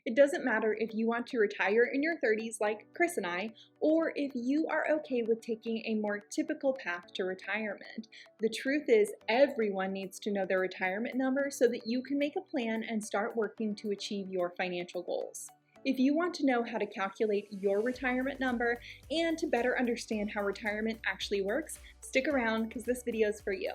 It doesn't matter if you want to retire in your 30s like Chris and I, or if you are okay with taking a more typical path to retirement. The truth is, everyone needs to know their retirement number so that you can make a plan and start working to achieve your financial goals. If you want to know how to calculate your retirement number and to better understand how retirement actually works, stick around because this video is for you.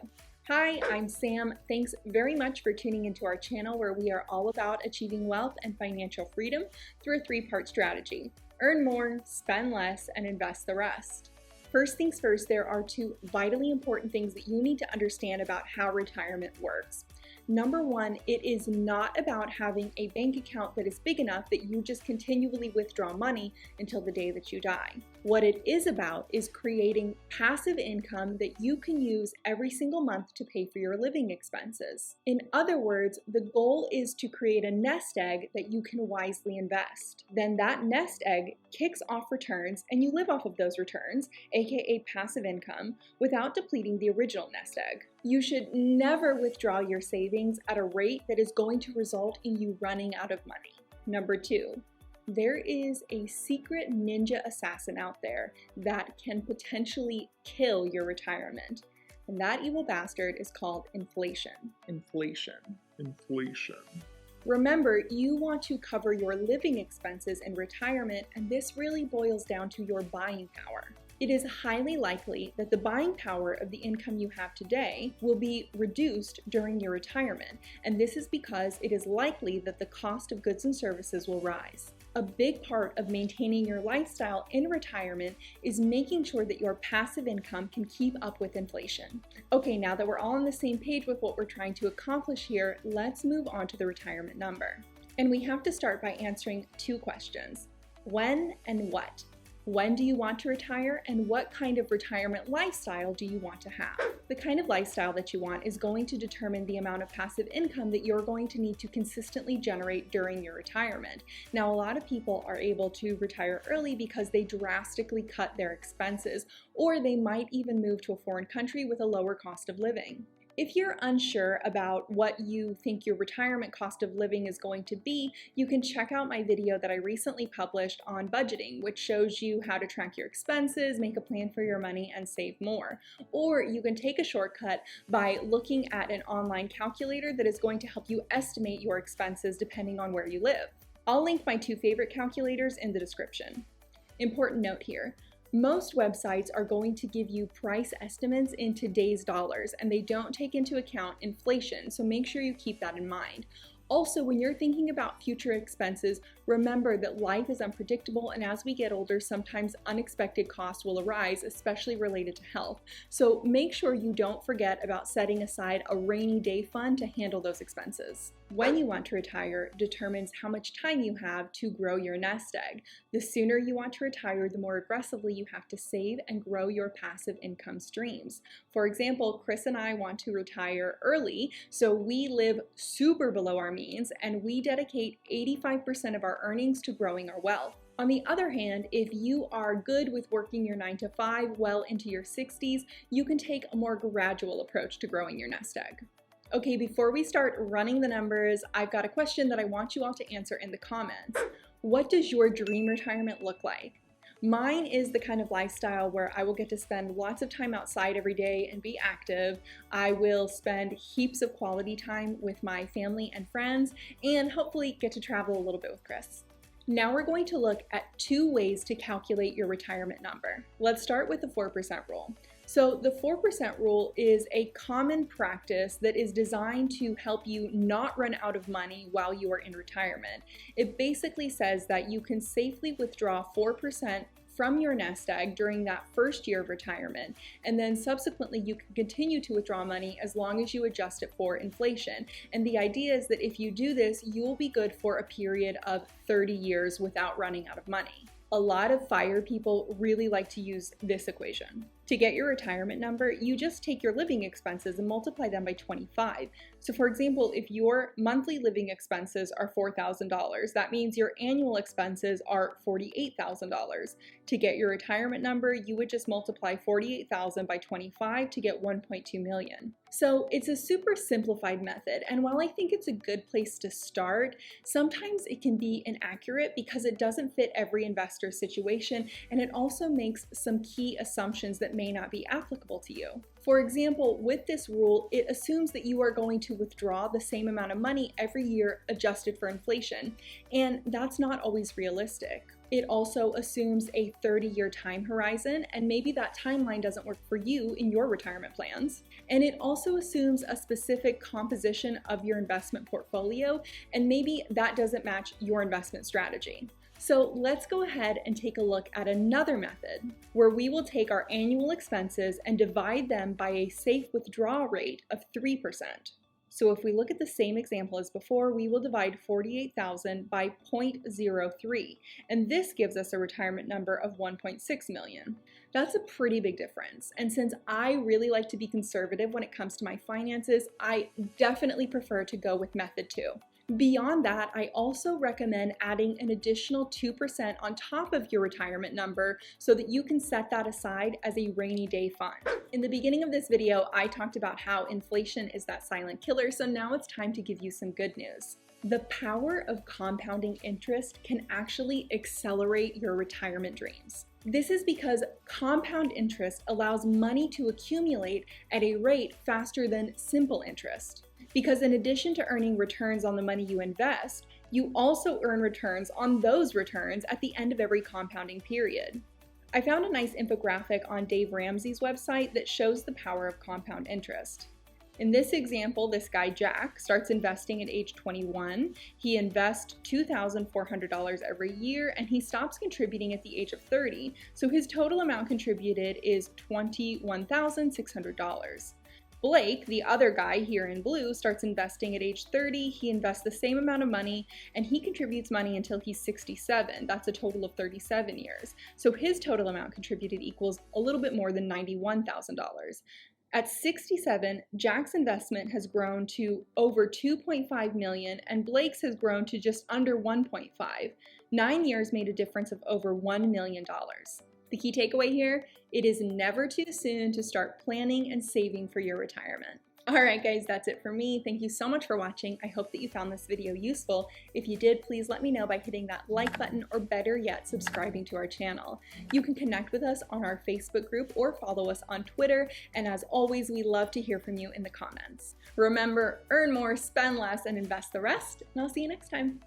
Hi, I'm Sam. Thanks very much for tuning into our channel where we are all about achieving wealth and financial freedom through a three-part strategy. Earn more, spend less, and invest the rest. First things first, there are two vitally important things that you need to understand about how retirement works. Number one, it is not about having a bank account that is big enough that you just continually withdraw money until the day that you die. What it is about is creating passive income that you can use every single month to pay for your living expenses. In other words, the goal is to create a nest egg that you can wisely invest. Then that nest egg kicks off returns and you live off of those returns, aka passive income, without depleting the original nest egg. You should never withdraw your savings at a rate that is going to result in you running out of money. Number two, there is a secret ninja assassin out there that can potentially kill your retirement. And that evil bastard is called inflation. Inflation. Remember, you want to cover your living expenses in retirement, and this really boils down to your buying power. It is highly likely that the buying power of the income you have today will be reduced during your retirement, and this is because it is likely that the cost of goods and services will rise. A big part of maintaining your lifestyle in retirement is making sure that your passive income can keep up with inflation. Okay, now that we're all on the same page with what we're trying to accomplish here, let's move on to the retirement number. And we have to start by answering two questions: when and what? When do you want to retire, and what kind of retirement lifestyle do you want to have? The kind of lifestyle that you want is going to determine the amount of passive income that you're going to need to consistently generate during your retirement. Now, a lot of people are able to retire early because they drastically cut their expenses, or they might even move to a foreign country with a lower cost of living. If you're unsure about what you think your retirement cost of living is going to be, you can check out my video that I recently published on budgeting, which shows you how to track your expenses, make a plan for your money, and save more. Or you can take a shortcut by looking at an online calculator that is going to help you estimate your expenses depending on where you live. I'll link my two favorite calculators in the description. Important note here. Most websites are going to give you price estimates in today's dollars, and they don't take into account inflation, so make sure you keep that in mind. Also, when you're thinking about future expenses, remember that life is unpredictable, and as we get older, sometimes unexpected costs will arise, especially related to health. So make sure you don't forget about setting aside a rainy day fund to handle those expenses. When you want to retire determines how much time you have to grow your nest egg. The sooner you want to retire, the more aggressively you have to save and grow your passive income streams. For example, Chris and I want to retire early, so we live super below our means, and we dedicate 85% of our earnings to growing our wealth. On the other hand, if you are good with working your 9 to 5 well into your 60s, you can take a more gradual approach to growing your nest egg. Okay, before we start running the numbers, I've got a question that I want you all to answer in the comments. What does your dream retirement look like? Mine is the kind of lifestyle where I will get to spend lots of time outside every day and be active. I will spend heaps of quality time with my family and friends, and hopefully get to travel a little bit with Chris. Now we're going to look at two ways to calculate your retirement number. Let's start with the 4% rule. So the 4% rule is a common practice that is designed to help you not run out of money while you are in retirement. It basically says that you can safely withdraw 4% from your nest egg during that first year of retirement, and then subsequently you can continue to withdraw money as long as you adjust it for inflation. And the idea is that if you do this, you will be good for a period of 30 years without running out of money. A lot of FIRE people really like to use this equation. To get your retirement number, you just take your living expenses and multiply them by 25. So for example, if your monthly living expenses are $4,000, that means your annual expenses are $48,000. To get your retirement number, you would just multiply 48,000 by 25 to get 1.2 million. So it's a super simplified method, and while I think it's a good place to start, sometimes it can be inaccurate because it doesn't fit every investor's situation, and it also makes some key assumptions that may not be applicable to you. For example, with this rule, it assumes that you are going to withdraw the same amount of money every year adjusted for inflation, and that's not always realistic. It also assumes a 30-year time horizon, and maybe that timeline doesn't work for you in your retirement plans. And it also assumes a specific composition of your investment portfolio, and maybe that doesn't match your investment strategy. So let's go ahead and take a look at another method where we will take our annual expenses and divide them by a safe withdrawal rate of 3%. So if we look at the same example as before, we will divide 48,000 by 0.03, and this gives us a retirement number of 1.6 million. That's a pretty big difference, and since I really like to be conservative when it comes to my finances, I definitely prefer to go with method 2. Beyond that, I also recommend adding an additional 2% on top of your retirement number so that you can set that aside as a rainy day fund. In the beginning of this video, I talked about how inflation is that silent killer, so now it's time to give you some good news. The power of compounding interest can actually accelerate your retirement dreams. This is because compound interest allows money to accumulate at a rate faster than simple interest. Because in addition to earning returns on the money you invest, you also earn returns on those returns at the end of every compounding period. I found a nice infographic on Dave Ramsey's website that shows the power of compound interest. In this example, this guy Jack starts investing at age 21. He invests $2,400 every year, and he stops contributing at the age of 30. So his total amount contributed is $21,600. Blake, the other guy here in blue, starts investing at age 30. He invests the same amount of money, and he contributes money until he's 67. That's a total of 37 years. So his total amount contributed equals a little bit more than $91,000. At 67, Jack's investment has grown to over 2.5 million, and Blake's has grown to just under 1.5. 9 years made a difference of over $1 million. The key takeaway here, it is never too soon to start planning and saving for your retirement. Alright guys, that's it for me. Thank you so much for watching. I hope that you found this video useful. If you did, please let me know by hitting that like button, or better yet, subscribing to our channel. You can connect with us on our Facebook group or follow us on Twitter, and as always, we love to hear from you in the comments. Remember, earn more, spend less, and invest the rest, and I'll see you next time.